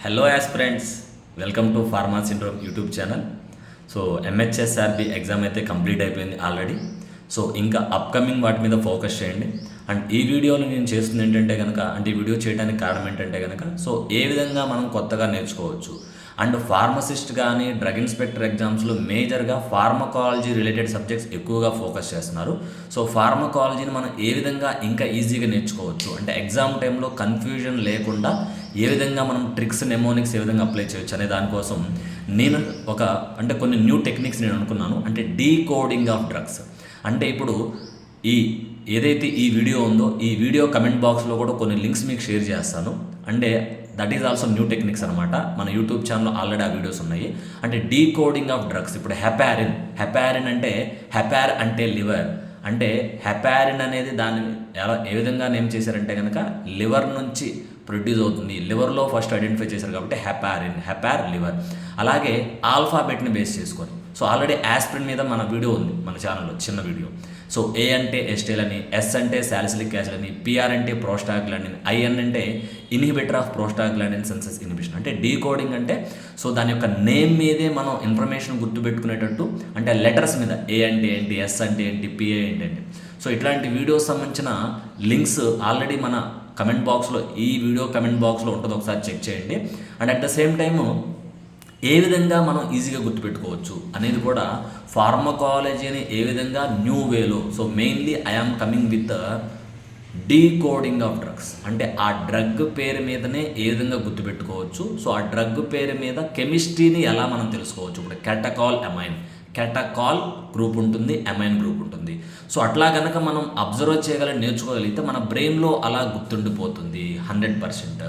Hello aspirants, welcome to pharma syndrome YouTube channel. So MHSRB exam అయితే complete అయిపోయింది already. So ఇంకా upcoming వాటి మీద ఫోకస్ చేయండి. అండ్ ఈ వీడియోలో నేను చేస్తుంది ఏంటంటే కనుక, అంటే ఈ వీడియో చేయడానికి కారణం ఏంటంటే కనుక, సో ఏ విధంగా మనం కొత్తగా నేర్చుకోవచ్చు. అండ్ ఫార్మసిస్ట్ కానీ డ్రగ్ ఇన్స్పెక్టర్ ఎగ్జామ్స్లో మేజర్గా ఫార్మకాలజీ రిలేటెడ్ సబ్జెక్ట్స్ ఎక్కువగా ఫోకస్ చేస్తున్నారు. సో ఫార్మకాలజీని మనం ఏ విధంగా ఇంకా ఈజీగా నేర్చుకోవచ్చు, అంటే ఎగ్జామ్ టైంలో కన్ఫ్యూజన్ లేకుండా ఏ విధంగా మనం ట్రిక్స్ నెమోనిక్స్ ఏ విధంగా అప్లై చేయొచ్చు అనే దానికోసం నేను కొన్ని న్యూ టెక్నిక్స్ నేను అనుకున్నాను. అంటే డీకోడింగ్ ఆఫ్ డ్రగ్స్. అంటే ఇప్పుడు ఏదైతే ఈ వీడియో ఉందో ఈ వీడియో కమెంట్ బాక్స్లో కూడా కొన్ని లింక్స్ మీకు షేర్ చేస్తాను. అంటే that is also new techniques అనమాట. మన యూట్యూబ్ ఛానల్లో ఆల్రెడీ ఆ వీడియోస్ ఉన్నాయి. అంటే డీకోడింగ్ ఆఫ్ డ్రగ్స్. ఇప్పుడు హెపారిన్ అంటే హెపార్ అంటే లివర్. అంటే హెపారిన్ అనేది దాన్ని ఏ విధంగా నేమ్ చేశారంటే కనుక లివర్ నుంచి ప్రొడ్యూస్ అవుతుంది. లివర్లో ఫస్ట్ ఐడెంటిఫై చేశారు కాబట్టి హెపార్ లివర్. అలాగే ఆల్ఫాబెట్ని బేస్ చేసుకొని, సో ఆల్రెడీ ఆస్పిరిన్ మీద మన వీడియో ఉంది మన ఛానల్లో, చిన్న వీడియో. సో ఏ అంటే ఎస్టైల్ అని, ఎస్ అంటే సాలిసిలిక్ యాసిడ్ అని, పిఆర్ అంటే ప్రోస్టాగ్లాండిన్, ఐఎన్ అంటే inhibitor of prostaglandin synthesis inhibition. అంటే డీకోడింగ్ అంటే సో దాని యొక్క నేమ్ మీదే మనం ఇన్ఫర్మేషన్ గుర్తుపెట్టుకునేటట్టు, అంటే లెటర్స్ మీద ఏ అంటే ఏంటి, ఎస్ అంటే ఏంటి, పిఏ ఏంటంటే. సో ఇట్లాంటి వీడియోస్ సంబంధించిన లింక్స్ ఆల్రెడీ మన కమెంట్ బాక్స్లో, ఈ వీడియో కమెంట్ బాక్స్లో ఉంటుంది, ఒకసారి చెక్ చేయండి. And at the same time ఏ విధంగా మనం ఈజీగా గుర్తుపెట్టుకోవచ్చు అనేది కూడా, ఫార్మకాలజీని ఏ విధంగా న్యూ వేలో. So mainly I am coming with decoding of drugs. అంటే ఆ డ్రగ్ పేరు మీదనే ఏ విధంగా గుర్తుపెట్టుకోవచ్చు. సో ఆ డ్రగ్ పేరు మీద కెమిస్ట్రీని ఎలా మనం తెలుసుకోవచ్చు. ఇప్పుడు కెటకాల్ గ్రూప్ ఉంటుంది, అమైన్ గ్రూప్ ఉంటుంది. సో అట్లా కనుక మనం అబ్జర్వ్ చేయగలిగి నేర్చుకోగలిగితే మన బ్రెయిన్లో అలా గుర్తుండిపోతుంది 100%.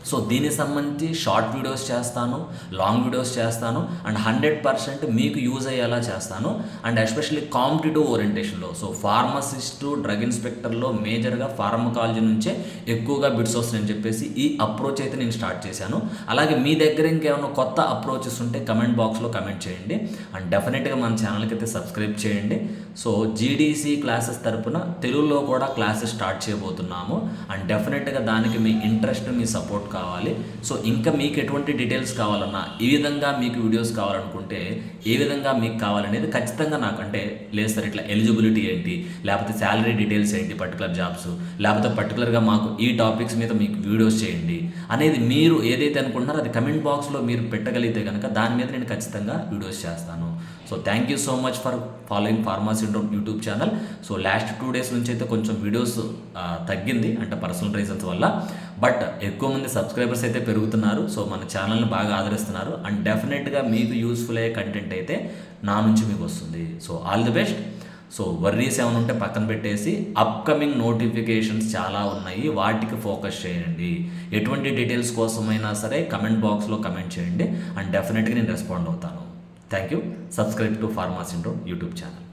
సో దీనికి సంబంధించి షార్ట్ వీడియోస్ చేస్తాను, లాంగ్ వీడియోస్ చేస్తాను, అండ్ 100% మీకు యూజ్ అయ్యేలా చేస్తాను. అండ్ ఎస్పెషల్లీ కాంపిటేటివ్ ఓరియంటేషన్లో, సో ఫార్మసిస్టు డ్రగ్ ఇన్స్పెక్టర్లో మేజర్గా ఫార్మకాలజీ నుంచే ఎక్కువగా బిట్స్ వస్తాయని చెప్పేసి ఈ అప్రోచ్ అయితే నేను స్టార్ట్ చేశాను. అలాగే మీ దగ్గర ఇంకేమైనా కొత్త అప్రోచెస్ ఉంటే కమెంట్ బాక్స్లో కమెంట్ చేయండి. అండ్ డెఫినెట్గా మన ఛానల్కి అయితే సబ్స్క్రైబ్ చేయండి. సో జీడీసీ క్లాసెస్ తరపున తెలుగులో కూడా క్లాసెస్ స్టార్ట్ చేయబోతున్నాము. అండ్ డెఫినెట్గా దానికి మీ ఇంట్రెస్ట్, మీ సపోర్ట్ కావాలి. సో ఇంకా మీకు ఎటువంటి డీటెయిల్స్ కావాలన్నా, ఈ విధంగా మీకు వీడియోస్ కావాలనుకుంటే ఏ విధంగా మీకు కావాలనేది ఖచ్చితంగా నాకు, అంటే లేదు సార్ ఇట్లా ఎలిజిబిలిటీ ఏంటి, లేకపోతే శాలరీ డీటెయిల్స్ ఏంటి, పర్టికులర్ జాబ్స్, లేకపోతే పర్టికులర్గా మాకు ఈ టాపిక్స్ మీద మీకు వీడియోస్ చేయండి అనేది మీరు ఏదైతే అనుకుంటున్నారో అది కమెంట్ బాక్స్లో మీరు పెట్టగలిగితే కనుక దాని మీద నేను ఖచ్చితంగా వీడియోస్ చేస్తాను. So thank you so much for following pharma syndrome YouTube channel. So last 2 days నుంచి అయితే కొంచెం వీడియోస్ తగ్గింది, అంటే పర్సనల్ రీజన్స్ వల్ల. బట్ ఎక్కువ మంది సబ్స్క్రైబర్స్ అయితే పెరుగుతున్నారు. సో మన ఛానల్ని బాగా ఆదరిస్తున్నారు. అండ్ డెఫినెట్గా మీకు యూస్ఫుల్ అయ్యే కంటెంట్ అయితే నా నుంచి మీకు వస్తుంది. So all the best. So worries ఏమైనా ఉంటే పక్కన పెట్టేసి అప్కమింగ్ నోటిఫికేషన్స్ చాలా ఉన్నాయి, వాటికి ఫోకస్ చేయండి. ఎటువంటి డీటెయిల్స్ కోసమైనా సరే కమెంట్ బాక్స్లో కమెంట్ చేయండి. అండ్ డెఫినెట్గా నేను రెస్పాండ్ అవుతాను. Thank you. Subscribe to pharma syndrome YouTube channel.